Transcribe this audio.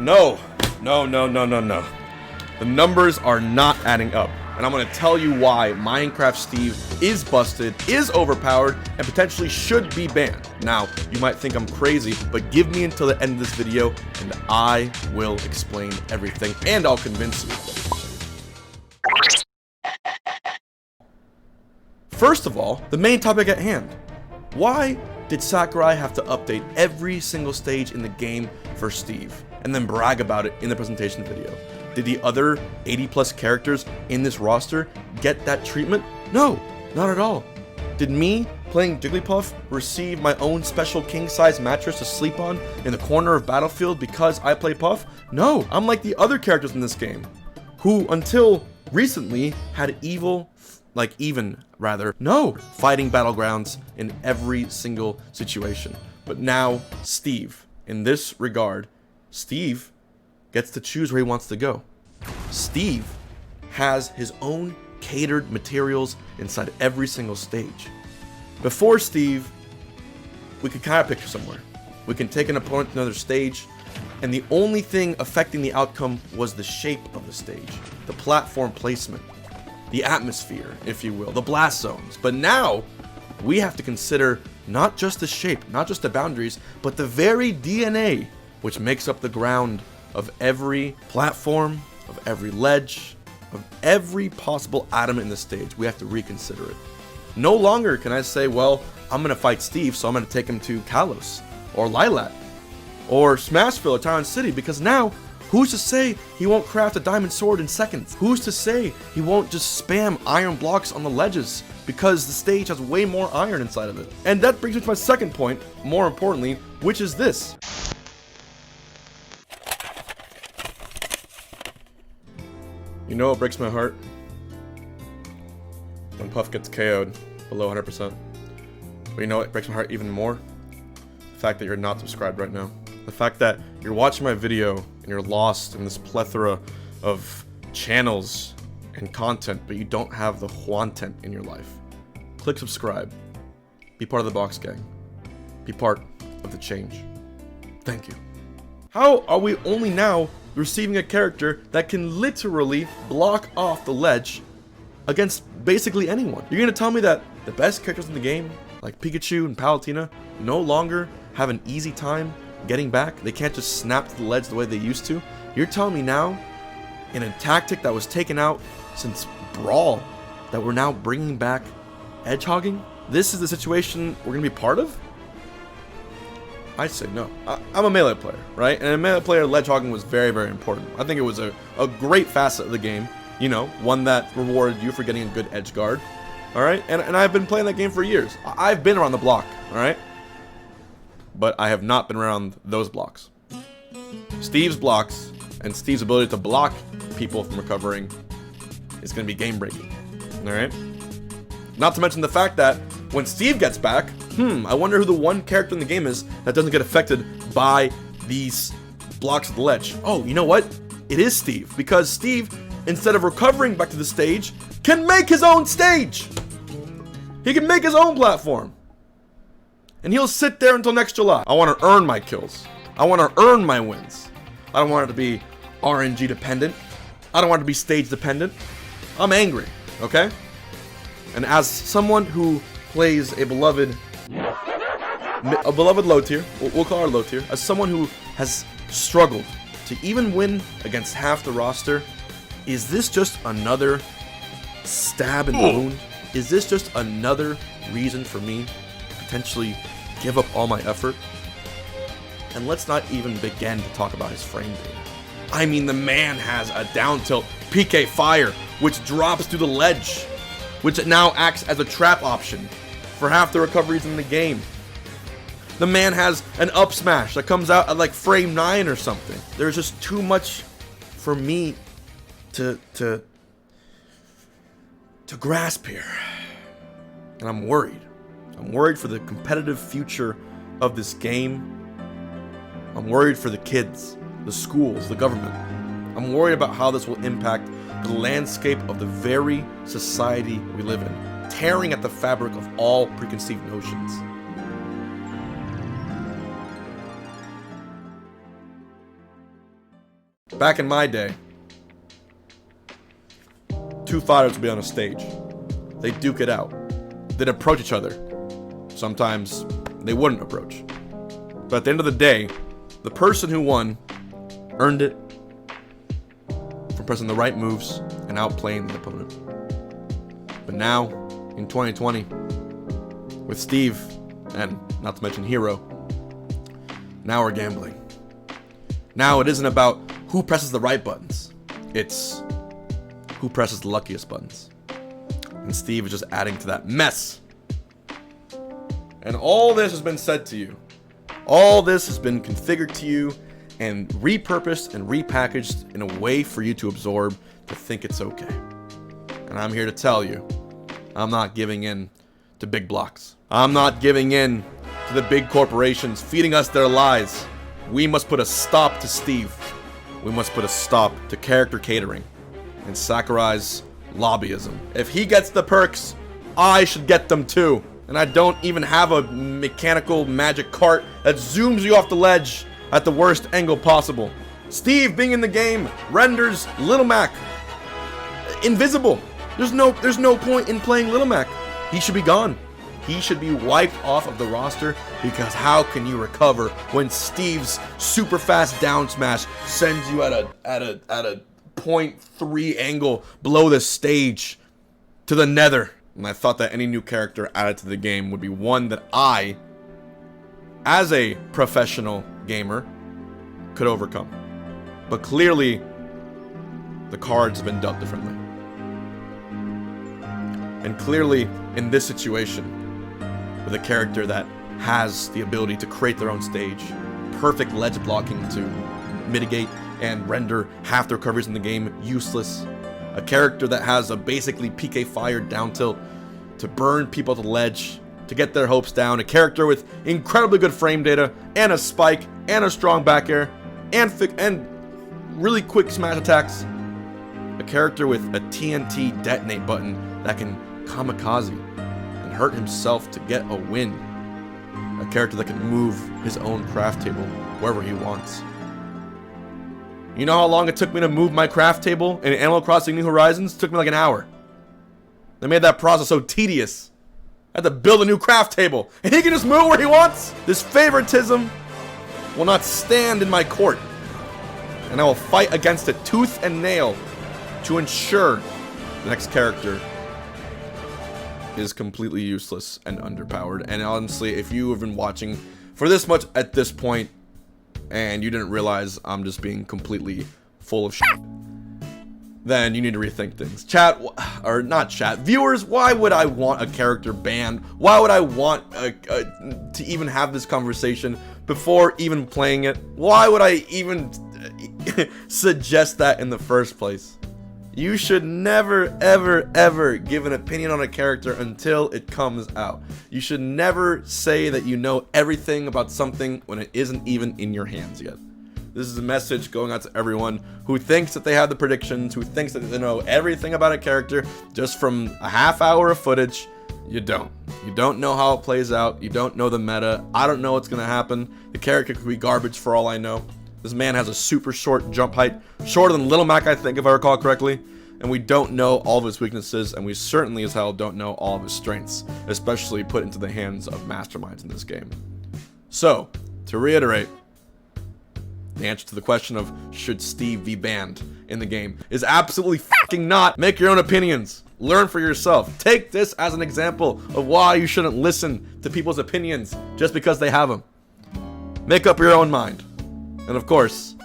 No. No. The numbers are not adding up. And I'm going to tell you why Minecraft Steve is busted, is overpowered, and potentially should be banned. Now, you might think I'm crazy, but give me until the end of this video, and I will explain everything, and I'll convince you. First of all, the main topic at hand. Why did Sakurai have to update every single stage in the game for Steve, and then brag about it in the presentation video? Did the other 80 plus characters in this roster get that treatment? No, not at all. Did me playing Jigglypuff receive my own special king-size mattress to sleep on in the corner of Battlefield because I play Puff? No, I'm like the other characters in this game, who until recently had even fighting battlegrounds in every single situation. But now, Steve, in this regard, Steve gets to choose where he wants to go. Steve has his own catered materials inside every single stage. Before Steve, we could kind of picture somewhere. We can take an opponent to another stage, and the only thing affecting the outcome was the shape of the stage, the platform placement, the atmosphere, if you will, the blast zones. But now, we have to consider not just the shape, not just the boundaries, but the very DNA which makes up the ground of every platform, of every ledge, of every possible atom in the stage. We have to reconsider it. No longer can I say, well, I'm going to fight Steve, so I'm going to take him to Kalos, or Lilat, or Smashville, or Town City, because now, who's to say he won't craft a diamond sword in seconds? Who's to say he won't just spam iron blocks on the ledges, because the stage has way more iron inside of it? And that brings me to my second point, more importantly, which is this. You know what breaks my heart? When Puff gets KO'd below 100%. But you know what breaks my heart even more? The fact that you're not subscribed right now. The fact that you're watching my video and you're lost in this plethora of channels and content, but you don't have the Juantent in your life. Click subscribe. Be part of the Box Gang. Be part of the change. Thank you. How are we only now receiving a character that can literally block off the ledge against basically anyone? You're gonna tell me that the best characters in the game, like Pikachu and Palutena, no longer have an easy time getting back? They can't just snap to the ledge the way they used to? You're telling me now, in a tactic that was taken out since Brawl, that we're now bringing back Hedgehogging? This is the situation we're gonna be part of? I say no. I'm a melee player, right? And a melee player, Hedgehogging was very, very important. I think it was a great facet of the game, you know, one that rewarded you for getting a good edge guard, all right? And I've been playing that game for years. I've been around the block, all right? But I have not been around those blocks. Steve's blocks and Steve's ability to block people from recovering is going to be game breaking, all right? Not to mention the fact that when Steve gets back, I wonder who the one character in the game is that doesn't get affected by these blocks of the ledge. Oh, you know what? It is Steve, because Steve, instead of recovering back to the stage, can make his own stage. He can make his own platform. And he'll sit there until next July. I want to earn my kills. I want to earn my wins. I don't want it to be RNG dependent. I don't want it to be stage dependent. I'm angry, okay? And as someone who plays a beloved low tier, we'll call her low tier, as someone who has struggled to even win against half the roster, is this just another stab in the wound? Is this just another reason for me to potentially give up all my effort? And let's not even begin to talk about his frame data. I mean, the man has a down tilt PK Fire, which drops through the ledge, which now acts as a trap option for half the recoveries in the game. The man has an up smash that comes out at like frame 9 or something. There's just too much for me to grasp here. And I'm worried. I'm worried for the competitive future of this game. I'm worried for the kids, the schools, the government. I'm worried about how this will impact the landscape of the very society we live in, tearing at the fabric of all preconceived notions. Back in my day, two fighters would be on a stage. They'd duke it out. They'd approach each other. Sometimes they wouldn't approach. But at the end of the day, the person who won earned it for pressing the right moves and outplaying the opponent. But now, in 2020, with Steve, and not to mention Hero, now we're gambling. Now it isn't about who presses the right buttons. It's who presses the luckiest buttons. And Steve is just adding to that mess. And all this has been said to you. All this has been configured to you and repurposed and repackaged in a way for you to absorb, to think it's okay. And I'm here to tell you, I'm not giving in to big blocks. I'm not giving in to the big corporations feeding us their lies. We must put a stop to Steve. We must put a stop to character catering and Sakurai's lobbyism. If he gets the perks, I should get them too. And I don't even have a mechanical magic cart that zooms you off the ledge at the worst angle possible. Steve being in the game renders Little Mac invisible. There's no point in playing Little Mac. He should be gone. He should be wiped off of the roster, because how can you recover when Steve's super fast down smash sends you at a 0.3 angle below the stage to the nether? And I thought that any new character added to the game would be one that I, as a professional gamer, could overcome. But clearly, the cards have been dealt differently. And clearly, in this situation, with a character that has the ability to create their own stage, perfect ledge blocking to mitigate and render half the recoveries in the game useless, a character that has a basically PK fire down tilt to burn people at the ledge, to get their hopes down, a character with incredibly good frame data, and a spike, and a strong back air, and really quick smash attacks, a character with a TNT detonate button that can kamikaze and hurt himself to get a win, a character that can move his own craft table wherever he wants. You know how long it took me to move my craft table in Animal Crossing New Horizons? It took me like an hour. They made that process so tedious. I had to build a new craft table, and he can just move where he wants. This favoritism will not stand in my court, and I will fight against it tooth and nail to ensure the next character is completely useless and underpowered. And honestly, if you have been watching for this much at this point, and you didn't realize I'm just being completely full of shit, then you need to rethink things. Chat, or not chat, viewers, why would I want a character banned? Why would I want to even have this conversation before even playing it? Why would I even suggest that in the first place? You should never, ever, ever give an opinion on a character until it comes out. You should never say that you know everything about something when it isn't even in your hands yet. This is a message going out to everyone who thinks that they have the predictions, who thinks that they know everything about a character just from a half hour of footage. You don't. You don't know how it plays out. You don't know the meta. I don't know what's going to happen. The character could be garbage for all I know. This man has a super short jump height, shorter than Little Mac, I think, if I recall correctly. And we don't know all of his weaknesses, and we certainly as hell don't know all of his strengths, especially put into the hands of masterminds in this game. So, to reiterate, the answer to the question of should Steve be banned in the game is absolutely fucking not. Make your own opinions. Learn for yourself. Take this as an example of why you shouldn't listen to people's opinions just because they have them. Make up your own mind. And of course,